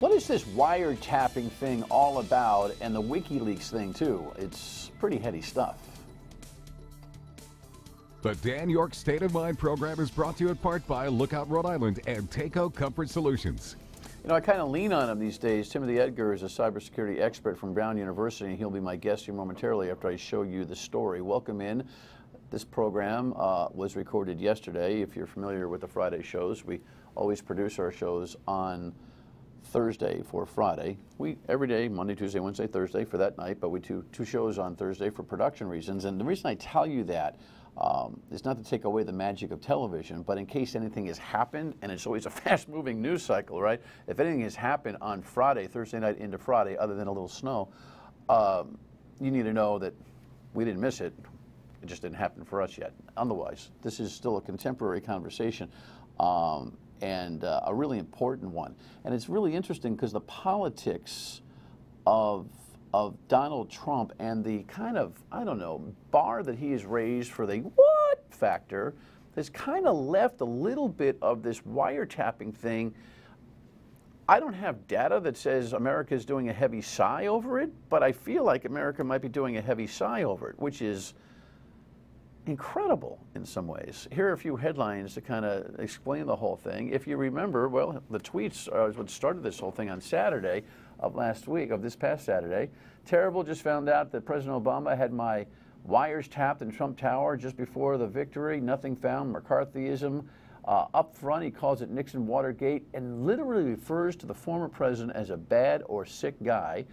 What is this wiretapping thing all about, and the Wikileaks thing too? It's pretty heady stuff. The Dan York State of Mind program is brought to you in part by Lookout Rhode Island and Takeo Comfort Solutions. You know, I kind of lean on him these days. Timothy Egar is a cybersecurity expert from Brown University, and he'll be my guest here momentarily after I show you the story. Welcome in. This program was recorded yesterday. If you're familiar with the Friday shows, we always produce our shows on Thursday for Friday. We every day, Monday, Tuesday, Wednesday, Thursday for that night, but we do two shows on Thursday for production reasons. And the reason I tell you that is not to take away the magic of television, but in case anything has happened, and it's always a fast-moving news cycle, right? If anything has happened on Friday, Thursday night into Friday, other than a little snow, you need to know that we didn't miss it. It just didn't happen for us yet. Otherwise, this is still a contemporary conversation. And a really important one. And it's really interesting because the politics of Donald Trump and the kind of, I don't know, bar that he has raised for the what factor has kind of left a little bit of this wiretapping thing. I don't have data that says America is doing a heavy sigh over it, but I feel like America might be doing a heavy sigh over it, which is incredible in some ways. Here are a few headlines to kind of explain the whole thing. If you remember, well, the tweets are what started this whole thing on Saturday of last week, of this past Saturday. Terrible, just found out that President Obama had my wires tapped in Trump Tower just before the victory. Nothing found, McCarthyism. Up front, he calls it Nixon Watergate and literally refers to the former president as a bad or sick guy.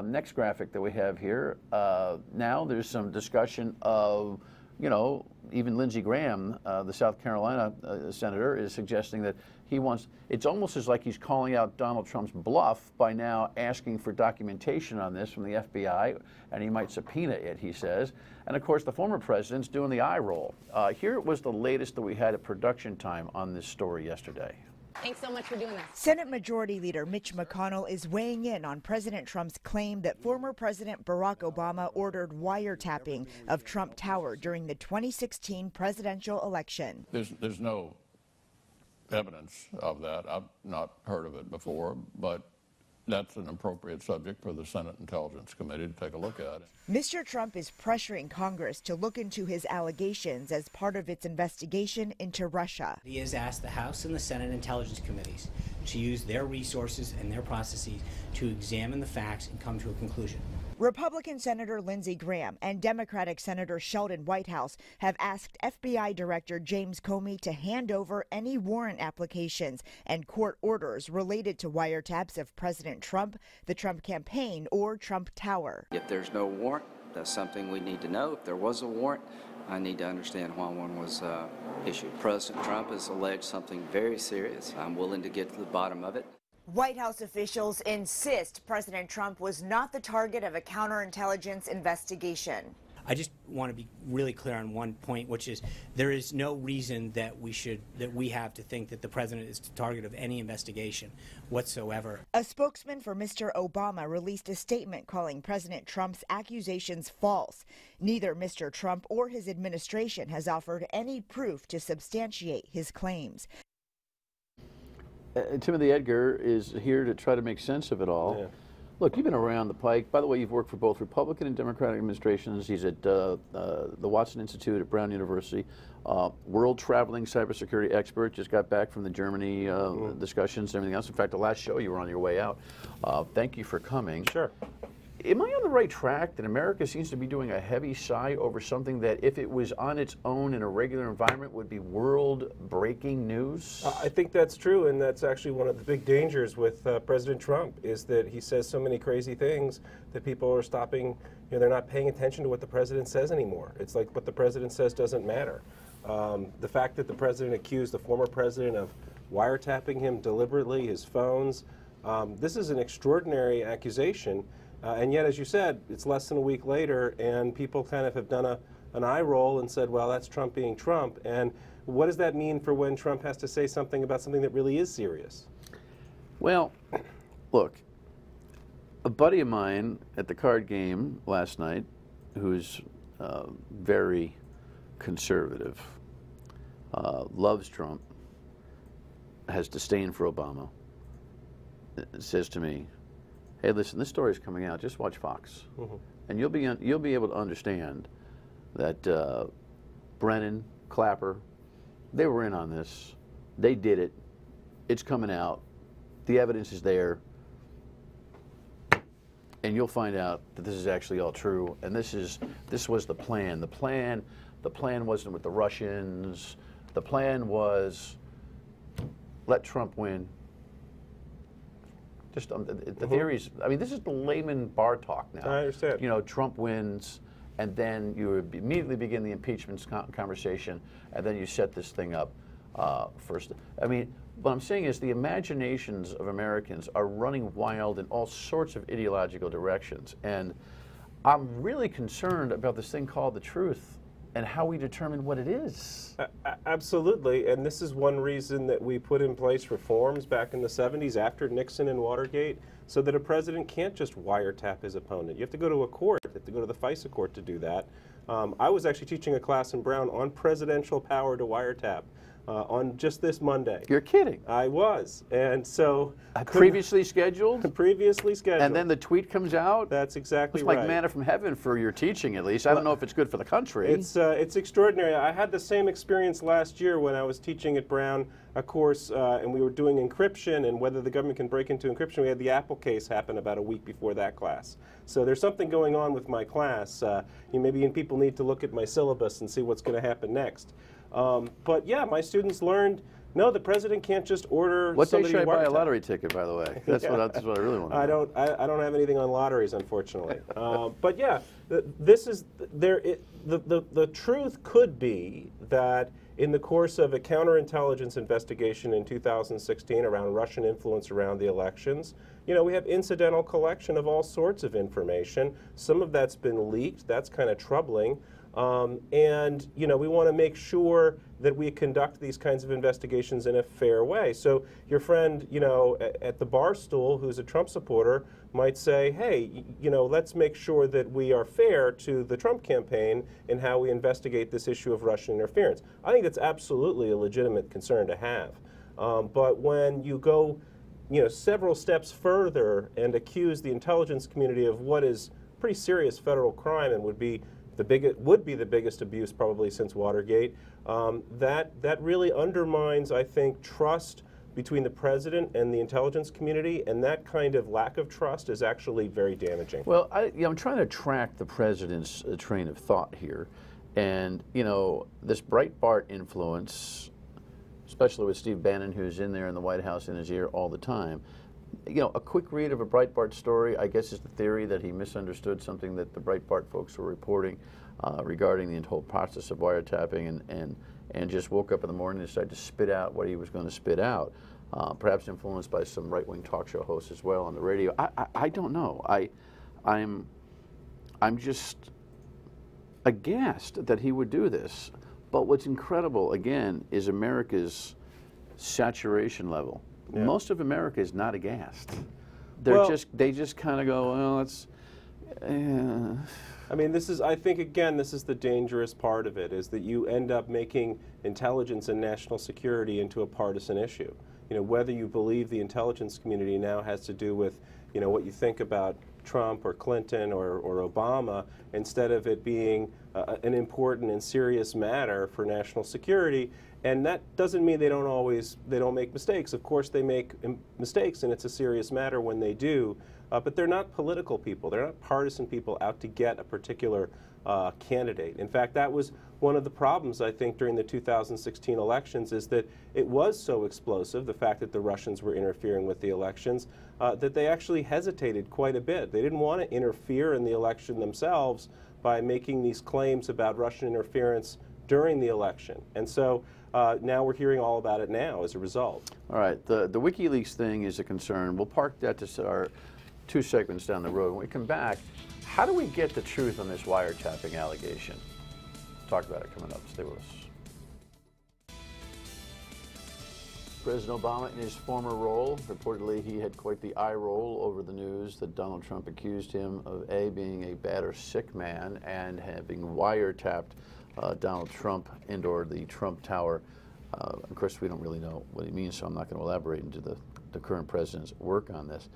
Next graphic that we have here. Now there's some discussion of, you know, even Lindsey Graham, the South Carolina senator, is suggesting that he wants, it's almost as like he's calling out Donald Trump's bluff by now asking for documentation on this from the FBI, and he might subpoena it, he says. And of course, the former president's doing the eye roll. Here was the latest that we had at production time on this story yesterday. Thanks so much for doing this. Senate Majority Leader Mitch McConnell is weighing in on President Trump's claim that former President Barack Obama ordered wiretapping of Trump Tower during the 2016 presidential election. There's no evidence of that. I've not heard of it before, but that's an appropriate subject for the Senate Intelligence Committee to take a look at. Mr. Trump is pressuring Congress to look into his allegations as part of its investigation into Russia. He has asked the House and the Senate Intelligence Committees to use their resources and their processes to examine the facts and come to a conclusion. Republican Senator Lindsey Graham and Democratic Senator Sheldon Whitehouse have asked FBI Director James Comey to hand over any warrant applications and court orders related to wiretaps of President Trump, the Trump campaign, or Trump Tower. If there's no warrant, that's something we need to know. If there was a warrant, I need to understand why one was issued. President Trump has alleged something very serious. I'm willing to get to the bottom of it. White House officials insist President Trump was not the target of a counterintelligence investigation. I just want to be really clear on one point, which is there is no reason that we have to think that the president is the target of any investigation whatsoever. A spokesman for Mr. Obama released a statement calling President Trump's accusations false. Neither Mr. Trump or his administration has offered any proof to substantiate his claims. Timothy Egar is here to try to make sense of it all. Yeah. Look, you've been around the pike. By the way, you've worked for both Republican and Democratic administrations. He's at the Watson Institute at Brown University. World-traveling cybersecurity expert. Just got back from the Germany discussions and everything else. In fact, the last show you were on your way out. Thank you for coming. Sure. Am I on the right track that America seems to be doing a heavy sigh over something that, if it was on its own in a regular environment, would be world-breaking news? I think that's true, and that's actually one of the big dangers with President Trump, is that he says so many crazy things that people are stopping, you know, they're not paying attention to what the president says anymore. It's like what the president says doesn't matter. The fact that the president accused the former president of wiretapping him deliberately, his phones, this is an extraordinary accusation. And yet, as you said, it's less than a week later, and people kind of have done an eye roll and said, well, that's Trump being Trump. And what does that mean for when Trump has to say something about something that really is serious? Well, look, a buddy of mine at the card game last night, who's very conservative, loves Trump, has disdain for Obama, says to me, "Hey, listen, this story's coming out. Just watch Fox, and you'll be able to understand that Brennan, Clapper, they were in on this. They did it. It's coming out. The evidence is there, and you'll find out that this is actually all true. And this was the plan. The plan wasn't with the Russians. The plan was let Trump win." Just the theories. I mean, this is the layman bar talk now. I understand. You know, Trump wins, and then you would immediately begin the impeachment conversation, and then you set this thing up first. I mean, what I'm saying is the imaginations of Americans are running wild in all sorts of ideological directions, and I'm really concerned about this thing called the truth and how we determine what it is. Absolutely, and this is one reason that we put in place reforms back in the 70s after Nixon and Watergate, so that a president can't just wiretap his opponent. You have to go to a court, you have to go to the FISA court to do that. I was actually teaching a class in Brown on presidential power to wiretap on just this Monday. You're kidding. I was, and so... Previously scheduled? Previously scheduled. And then the tweet comes out? That's exactly right. right. It's like manna from heaven for your teaching, at least. I don't know if it's good for the country. It's extraordinary. I had the same experience last year when I was teaching at Brown a course, and we were doing encryption and whether the government can break into encryption. We had the Apple case happen about a week before that class. So there's something going on with my class. Maybe people need to look at my syllabus and see what's going to happen next. But yeah, my students learned, no, the president can't just order what somebody day should I buy a wiretap. lottery ticket, by the way? That's, that's what I really want to know. I don't have anything on lotteries, unfortunately. But yeah, the truth could be that in the course of a counterintelligence investigation in 2016 around Russian influence around the elections, we have incidental collection of all sorts of information. Some of that's been leaked. That's kind of troubling. And we want to make sure that we conduct these kinds of investigations in a fair way. So your friend, at the bar stool, who's a Trump supporter, might say, hey, let's make sure that we are fair to the Trump campaign in how we investigate this issue of Russian interference. I think that's absolutely a legitimate concern to have. But when you go, several steps further and accuse the intelligence community of what is pretty serious federal crime and would be the biggest abuse probably since Watergate, that really undermines, I think, trust between the president and the intelligence community, and that kind of lack of trust is actually very damaging. Well, I'm trying to track the president's train of thought here, and this Breitbart influence, especially with Steve Bannon, who's in there in the White House in his ear all the time. A quick read of a Breitbart story, I guess, is the theory that he misunderstood something that the Breitbart folks were reporting regarding the whole process of wiretapping and just woke up in the morning and decided to spit out what he was going to spit out, perhaps influenced by some right-wing talk show hosts as well on the radio. I don't know. I'm just aghast that he would do this. But what's incredible, again, is America's saturation level. Yeah. Most of America is not aghast. They just kind of go, well, it's. I mean, I think again, this is the dangerous part of it, is that you end up making intelligence and national security into a partisan issue. Whether you believe the intelligence community now has to do with, what you think about Trump or Clinton or Obama, instead of it being an important and serious matter for national security. And that doesn't mean they don't make mistakes. Of course they make mistakes, and it's a serious matter when they do. But they're not political people. They're not partisan people out to get a particular candidate. In fact, that was one of the problems, I think, during the 2016 elections, is that it was so explosive, the fact that the Russians were interfering with the elections, that they actually hesitated quite a bit. They didn't want to interfere in the election themselves by making these claims about Russian interference during the election. And so now we're hearing all about it now as a result. All right, the WikiLeaks thing is a concern. We'll park that to our 2 segments down the road. When we come back, how do we get the truth on this wiretapping allegation? Talk about it coming up. Stay with us. President Obama, in his former role, reportedly he had quite the eye roll over the news that Donald Trump accused him of being a bad or sick man and having wiretapped Donald Trump and/or the Trump Tower. Of course, we don't really know what he means, so I'm not going to elaborate into the the current president's work on this.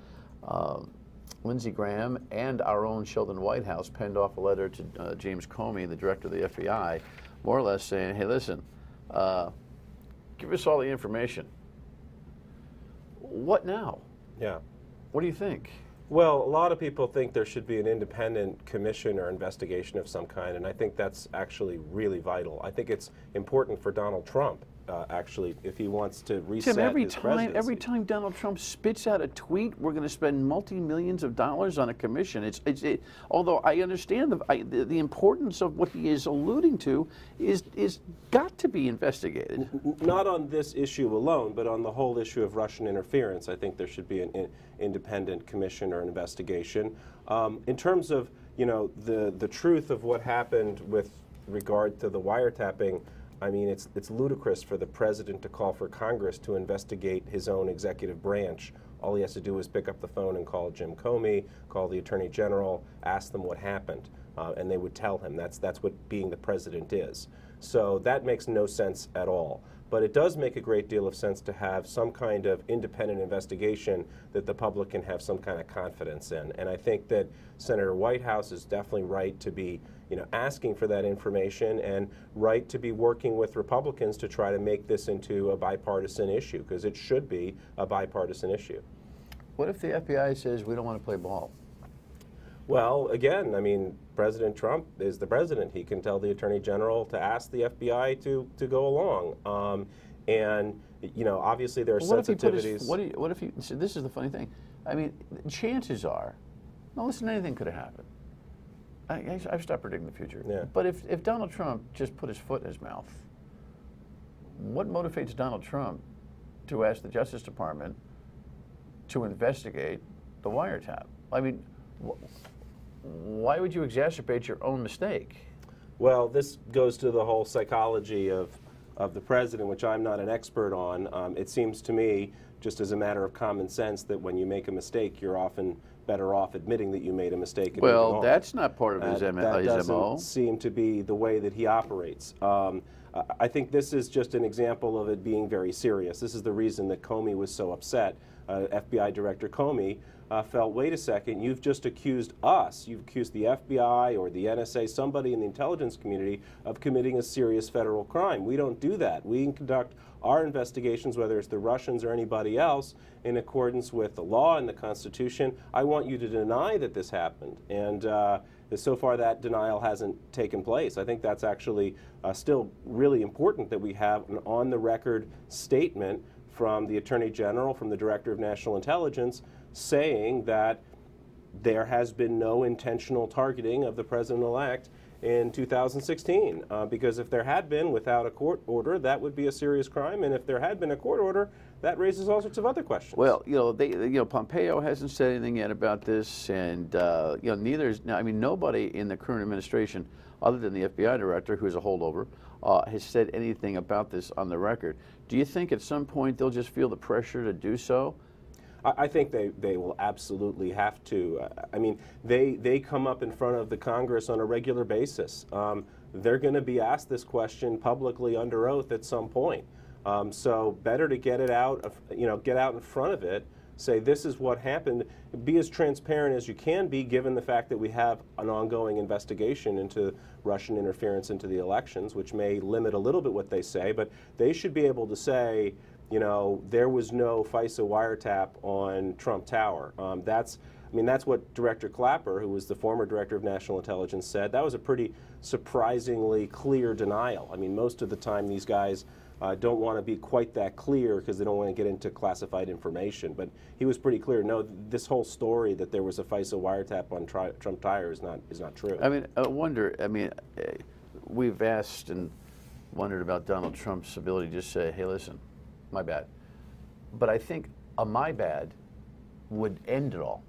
Lindsey Graham and our own Sheldon Whitehouse penned off a letter to James Comey, the director of the FBI, more or less saying, hey, listen, give us all the information. What now? Yeah. What do you think? Well, a lot of people think there should be an independent commission or investigation of some kind, and I think that's actually really vital. I think it's important for Donald Trump, actually, if he wants to reset Tim, his presidency. every time Donald Trump spits out a tweet, we're going to spend multi-millions of dollars on a commission. Although I understand the importance of what he is alluding to is got to be investigated. Not on this issue alone, but on the whole issue of Russian interference. I think there should be an independent commission or investigation. In terms of, you know, the truth of what happened with regard to the wiretapping, I mean, it's ludicrous for the president to call for Congress to investigate his own executive branch. All he has to do is pick up the phone and call Jim Comey, call the Attorney General, ask them what happened, and they would tell him. That's what being the president is. So that makes no sense at all. But it does make a great deal of sense to have some kind of independent investigation that the public can have some kind of confidence in. And I think that Senator Whitehouse is definitely right to be, you know, asking for that information and right to be working with Republicans to try to make this into a bipartisan issue, because it should be a bipartisan issue. What if the FBI says we don't want to play ball? Well, again, I mean, President Trump is the president. He can tell the Attorney General to ask the FBI to go along. And, you know, obviously there are sensitivities. What if you, so this is the funny thing. I mean, chances are, now listen, anything could have happened. I've stopped predicting the future. Yeah. But if Donald Trump just put his foot in his mouth, what motivates Donald Trump to ask the Justice Department to investigate the wiretap? I mean, why would you exacerbate your own mistake? Well, this goes to the whole psychology of the president, which I'm not an expert on. It seems to me, just as a matter of common sense, that when you make a mistake, you're often better off admitting that you made a mistake. And well, that's not part of his MO. That doesn't seem to be the way that he operates. I think this is just an example of it being very serious. This is the reason that Comey was so upset. FBI Director Comey felt, wait a second, you've just accused us, you've accused the FBI or the NSA, somebody in the intelligence community, of committing a serious federal crime. We don't do that. We can conduct our investigations, whether it's the Russians or anybody else, in accordance with the law and the Constitution. I want you to deny that this happened. And so far that denial hasn't taken place. I think that's actually still really important that we have an on-the-record statement from the Attorney General, from the Director of National Intelligence, saying that there has been no intentional targeting of the President-elect in 2016. Because if there had been without a court order, that would be a serious crime, and if there had been a court order, that raises all sorts of other questions. Well, you know, Pompeo hasn't said anything yet about this, and you know, neither is. I mean, nobody in the current administration, other than the FBI director, who is a holdover, has said anything about this on the record. Do you think at some point they'll just feel the pressure to do so? I think they will absolutely have to. I mean, they come up in front of the Congress on a regular basis. They're going to be asked this question publicly under oath at some point. So better to get it out, get out in front of it, say this is what happened, be as transparent as you can be, given the fact that we have an ongoing investigation into Russian interference into the elections, which may limit a little bit what they say, but they should be able to say, you know, there was no FISA wiretap on Trump Tower. That's what Director Clapper, who was the former Director of National Intelligence, said. That was a pretty surprisingly clear denial. I mean, most of the time these guys don't want to be quite that clear because they don't want to get into classified information. But he was pretty clear. No, this whole story that there was a FISA wiretap on Trump Tower is not true. I mean, I wonder. I mean, we've asked and wondered about Donald Trump's ability to just say, "Hey, listen, my bad." But I think a "my bad" would end it all.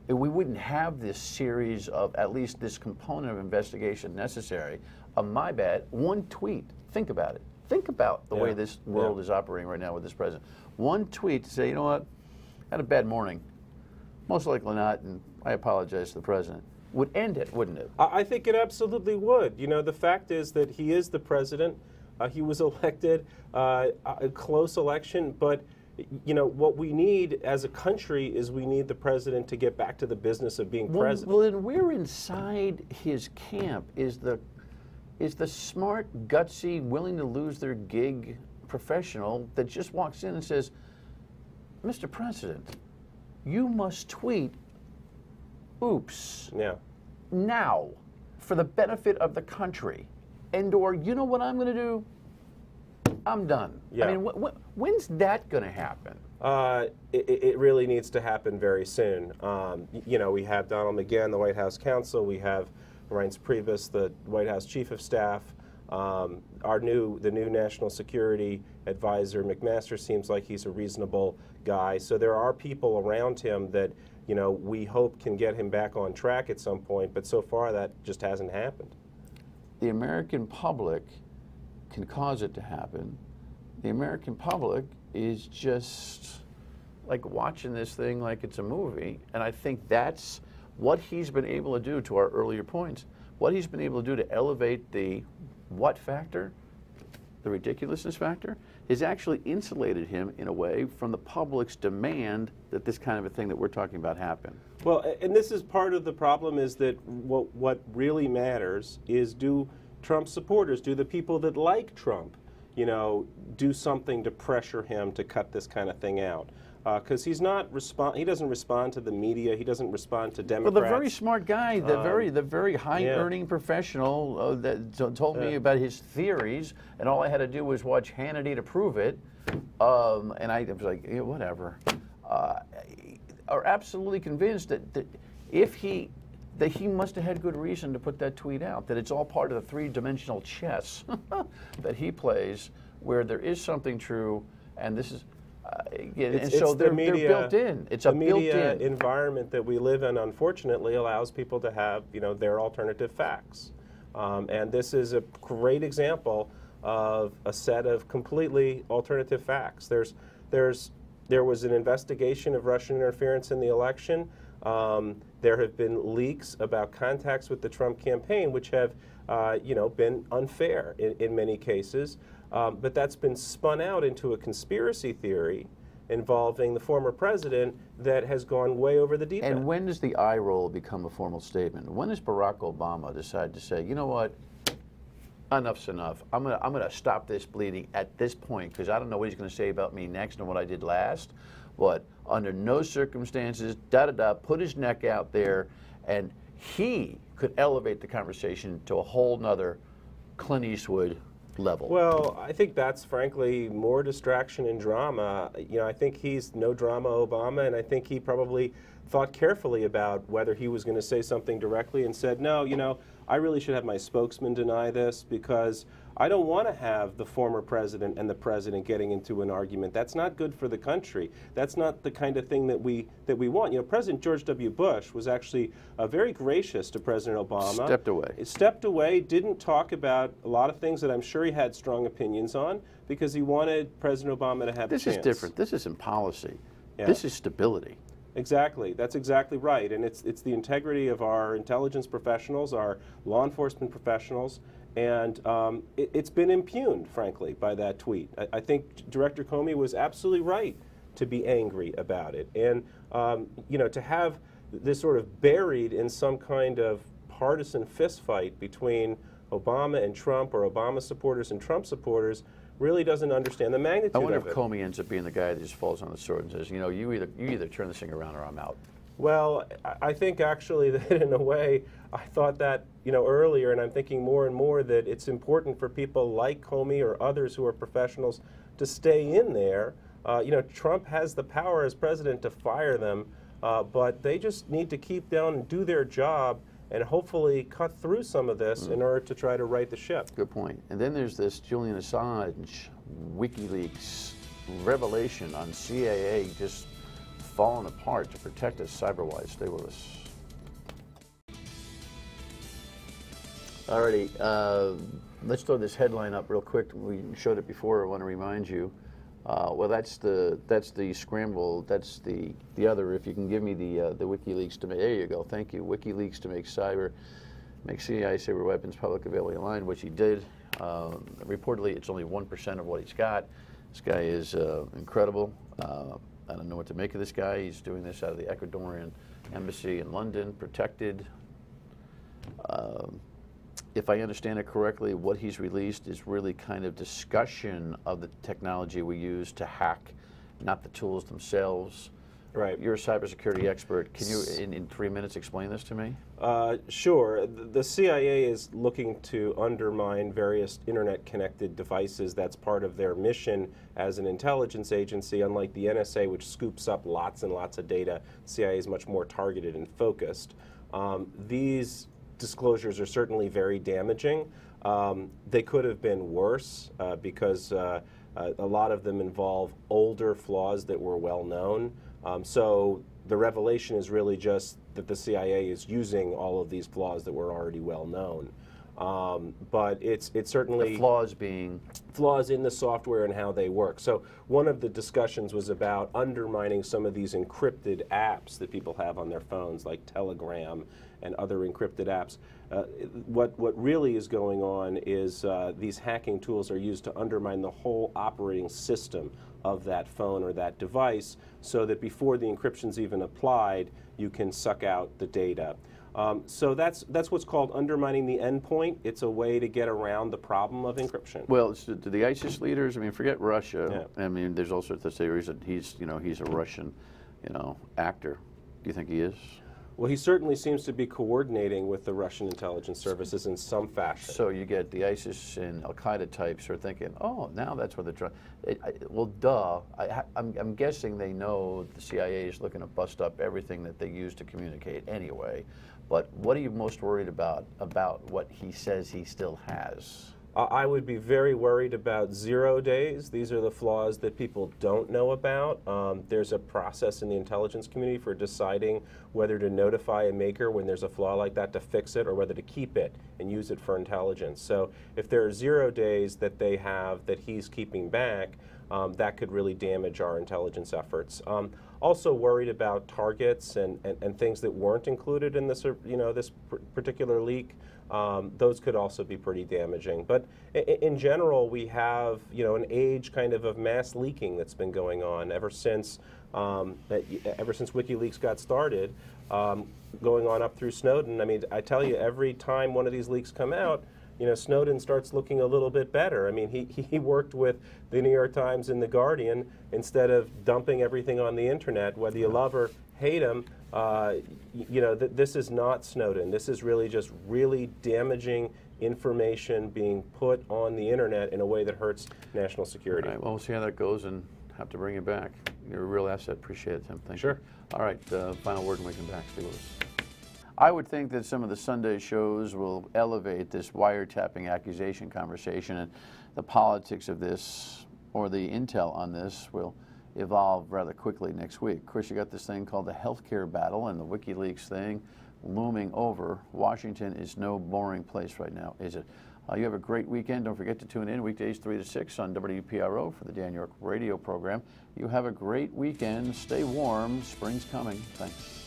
We wouldn't have this series of, at least this component of investigation necessary. A "my bad," one tweet. Think about it. Think about the way this world is operating right now with this president. One tweet to say, you know what, I had a bad morning. Most likely not, and I apologize to the president. Would end it, wouldn't it? I think it absolutely would. You know, the fact is that he is the president. He was elected a close election, but you know, what we need as a country is we need the president to get back to the business of being president. Well, then we're inside his camp. Is the smart, gutsy, willing to lose their gig professional that just walks in and says, Mr. President, you must tweet, oops, now, for the benefit of the country. And or, you know what I'm going to do? I'm done. Yeah. I mean, when's that going to happen? It really needs to happen very soon. You know, we have Donald McGahn, the White House counsel. We have Reince Priebus, the White House chief of staff. The new national security advisor, McMaster, seems like he's a reasonable guy. So there are people around him that, you know, we hope can get him back on track at some point. But so far, that just hasn't happened. The American public can cause it to happen. The American public is just like watching this thing like it's a movie, and I think that's what he's been able to do, to our earlier points, what he's been able to do to elevate the what factor, the ridiculousness factor, has actually insulated him in a way from the public's demand that this kind of a thing that we're talking about happen. Well, and this is part of the problem, is that what really matters is, do Trump supporters, do the people that like Trump, you know, do something to pressure him to cut this kind of thing out? Because he doesn't respond to the media. He doesn't respond to Democrats. Well, the very smart guy, the very high-earning professional that told me about his theories, and all I had to do was watch Hannity to prove it, and I was like, yeah, whatever. Are absolutely convinced that he must have had good reason to put that tweet out, that it's all part of the three-dimensional chess that he plays, where there is something true, and this is. So they're built in. It's a built-in. The media environment that we live in, unfortunately, allows people to have, you know, their alternative facts. And this is a great example of a set of completely alternative facts. There was an investigation of Russian interference in the election. There have been leaks about contacts with the Trump campaign, which have, you know, been unfair in many cases. But that's been spun out into a conspiracy theory involving the former president that has gone way over the deep end. And when does the eye roll become a formal statement? When does Barack Obama decide to say, you know what, enough's enough. I'm gonna stop this bleeding at this point, because I don't know what he's going to say about me next and what I did last. But under no circumstances, put his neck out there, and he could elevate the conversation to a whole nother Clint Eastwood level. Well, I think that's frankly more distraction and drama. You know, I think he's no drama Obama, and I think he probably thought carefully about whether he was going to say something directly and said, no, you know, I really should have my spokesman deny this, because I don't want to have the former president and the president getting into an argument. That's not good for the country. That's not the kind of thing that we want. You know, President George W. Bush was actually very gracious to President Obama. Stepped away, didn't talk about a lot of things that I'm sure he had strong opinions on, because he wanted President Obama to have a chance. This is different. This isn't policy. Yeah. This is stability. Exactly. That's exactly right. And it's the integrity of our intelligence professionals, our law enforcement professionals, and it's been impugned, frankly, by that tweet. I think Director Comey was absolutely right to be angry about it. And, you know, to have this sort of buried in some kind of partisan fistfight between Obama and Trump, or Obama supporters and Trump supporters, really doesn't understand the magnitude of it. I wonder if Comey ends up being the guy that just falls on the sword and says, you know, you either turn this thing around or I'm out. Well, I think actually that in a way, I thought that, you know, earlier, and I'm thinking more and more that it's important for people like Comey or others who are professionals to stay in there. You know, Trump has the power as president to fire them, but they just need to keep down and do their job, and hopefully cut through some of this in order to try to right the ship. Good point. And then there's this Julian Assange, Wikileaks revelation on CIA just falling apart to protect us cyber-wise. Stay with us. Alrighty, let's throw this headline up real quick. We showed it before. I want to remind you. Well, that's the scramble. That's the other. If you can give me the WikiLeaks to make. There you go. Thank you. WikiLeaks to make CIA cyber weapons public available online, which he did. Reportedly, it's only 1% of what he's got. This guy is incredible. I don't know what to make of this guy. He's doing this out of the Ecuadorian embassy in London, protected. If I understand it correctly, what he's released is really kind of discussion of the technology we use to hack, not the tools themselves. Right. You're a cybersecurity expert. Can you, in 3 minutes, explain this to me? Sure. The CIA is looking to undermine various internet-connected devices. That's part of their mission as an intelligence agency. Unlike the NSA, which scoops up lots and lots of data, the CIA is much more targeted and focused. These disclosures are certainly very damaging. They could have been worse because a lot of them involve older flaws that were well known. So the revelation is really just that the CIA is using all of these flaws that were already well known. But it's certainly... The flaws being? Flaws in the software and how they work. So one of the discussions was about undermining some of these encrypted apps that people have on their phones, like Telegram and other encrypted apps. What really is going on is these hacking tools are used to undermine the whole operating system of that phone or that device, so that before the encryption's even applied, you can suck out the data. So that's what's called undermining the endpoint. It's a way to get around the problem of encryption. Well, do the ISIS leaders, I mean, forget Russia. Yeah. I mean, there's all sorts of theories that he's a Russian, actor. Do you think he is? Well, he certainly seems to be coordinating with the Russian intelligence services in some fashion. So you get the ISIS and Al-Qaeda types who are thinking, oh, now that's where they're trying. Well, duh. I'm guessing they know the CIA is looking to bust up everything that they use to communicate anyway. But what are you most worried about what he says he still has? I would be very worried about 0 days. These are the flaws that people don't know about. There's a process in the intelligence community for deciding whether to notify a maker when there's a flaw like that to fix it, or whether to keep it and use it for intelligence. So if there are 0 days that they have that he's keeping back, that could really damage our intelligence efforts. Also worried about targets and things that weren't included in this, this particular leak. Those could also be pretty damaging. But in general, we have an age kind of mass leaking that's been going on ever since Wikileaks got started, going on up through Snowden. I mean, I tell you, every time one of these leaks come out, Snowden starts looking a little bit better. I mean, he worked with the New York Times and the Guardian instead of dumping everything on the internet, whether you love or hate him. This is not Snowden. This is really just really damaging information being put on the internet in a way that hurts national security. All right, well, we'll see how that goes and have to bring you back. You're a real asset. Appreciate it, Tim. Thank you. Sure. All right, final word and we come back. Stay with us. I would think that some of the Sunday shows will elevate this wiretapping accusation conversation, and the politics of this, or the intel on this, will evolve rather quickly next week. Of course, you got this thing called the healthcare battle and the WikiLeaks thing looming over. Washington is no boring place right now, is it? You have a great weekend. Don't forget to tune in weekdays 3 to 6 on WPRO for the Dan York radio program. You have a great weekend. Stay warm. Spring's coming. Thanks.